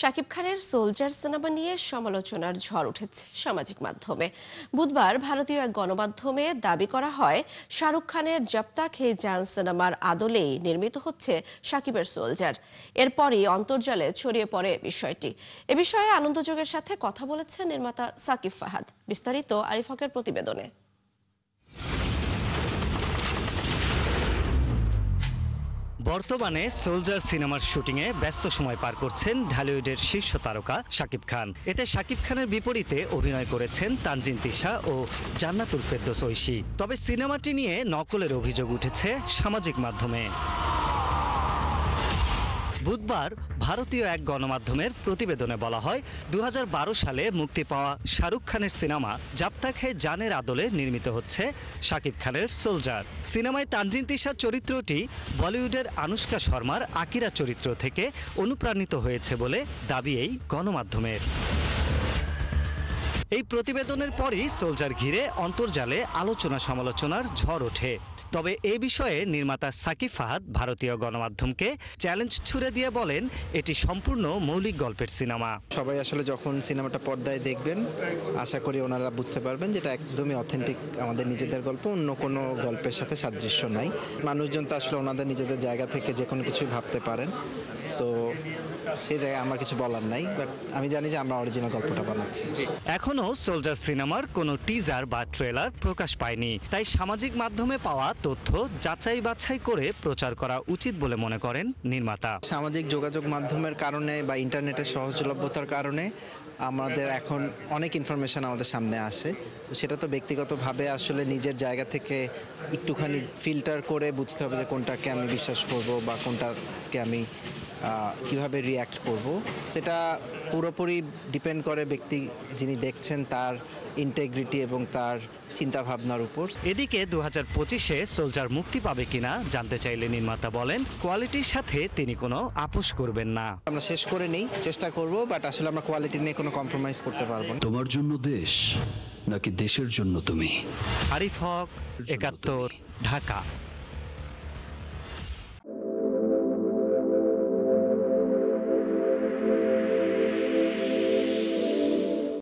শাকিব খানের soldier cinema নিয়ে সমালোচনার ঝড় উঠেছে সামাজিক মাধ্যমে। বুধবার ভারতীয় এক গণমাধ্যমে দাবি করা হয়, শাহরুখ খানের জব তাক হে জান সিনেমার আদলেই নির্মিত হচ্ছে শাকিবের সোলজার। এরপরই অন্তর্জালে ছড়িয়ে পড়ে বিষয়টি। এ বিষয়ে আনন্দযোগের সাথে কথা বলেছেন নির্মাতা সাকিব ফাহাদ। বিস্তারিত আরিফ হকের প্রতিবেদনে। বর্তমানে সোলজার সিনেমার শুটিংয়ে ব্যস্ত সময় পার করছেন ঢালিউডের শীর্ষ তারকা শাকিব খান। এতে শাকিব খানের বিপরীতে অভিনয় করেছেন তানজিন তিশা ও জান্নাতুল ফেরদৌস ঐশী। তবে সিনেমাটি নিয়ে নকলের অভিযোগ উঠেছে সামাজিক মাধ্যমে। বুধবার ভারতীয় এক গণমাধ্যমের প্রতিবেদনে বলা হয়, 2012 সালে মুক্তি পাওয়া শাহরুখ খানের সিনেমা জব তাক হে জানের আদলে নির্মিত হচ্ছে শাকিব খানের সোলজার। সিনেমায় তানজিন তিশার চরিত্রটি বলিউডের আনুশকা শর্মার আকিরা চরিত্র থেকে অনুপ্রাণিত হয়েছে বলে দাবি এই গণমাধ্যমের। এই প্রতিবেদনের পরই সোলজার ঘিরে অন্তর্জালে আলোচনা সমালোচনার ঝড় ওঠে। তবে এ বিষয়ে নির্মাতা সাকিব ফাহাদ ভারতীয় গণমাধ্যমকে চ্যালেঞ্জ ছুড়ে দিয়ে বলেন, এটি সম্পূর্ণ মৌলিক গল্পের সিনেমা। সবাই আসলে যখন সিনেমাটা পর্দায় দেখবেন, আশা করি ওনারা বুঝতে পারবেন যেটা একদমই অথেন্টিক, আমাদের নিজেদের গল্প, অন্য কোনো গল্পের সাথে সাদৃশ্য নাই। মানুষজন তো আসলে ওনাদের নিজেদের জায়গা থেকে যে কোনো কিছুই ভাবতে পারেন। সো সেই জায়গায় আমার কিছু বলার নাই, বাট আমি জানি যে আমরা অরিজিনাল গল্পটা বানাচ্ছি। এখনও সোলজার সিনেমার কোনো টিজার বা ট্রেলার প্রকাশ পায়নি, তাই সামাজিক মাধ্যমে পাওয়া তথ্য যাচাই বাছাই করে প্রচার করা উচিত বলে মনে করেন নির্মাতা। সামাজিক যোগাযোগ মাধ্যমের কারণে বা ইন্টারনেটের সহজলভ্যতার কারণে আমাদের এখন অনেক ইনফরমেশন আমাদের সামনে আসে, তো সেটা তো ব্যক্তিগতভাবে আসলে নিজের জায়গা থেকে একটুখানি ফিল্টার করে বুঝতে হবে যে কোনটাকে আমি বিশ্বাস করব বা কোনটাকে আমি কিভাবে রিয়্যাক্ট করব। সেটা পুরোপুরি ডিপেন্ড করে ব্যক্তি যিনি দেখছেন তার ইন্টেগ্রিটি এবং তার চিন্তা ভাবনার উপর। এদিকে 2025-এ সোলজার মুক্তি পাবে কিনা জানতে চাইলে নির্মাতা বলেন, কোয়ালিটির সাথে তিনি কোনো আপোষ করবেন না। আমরা শেষ করে নেই, চেষ্টা করব, বাট আসলে আমরা কোয়ালিটি নিয়ে কোনো কম্প্রোমাইজ করতে পারবো না। তোমার জন্য দেশ নাকি দেশের জন্য তুমি? আরিফ হক, 71, ঢাকা।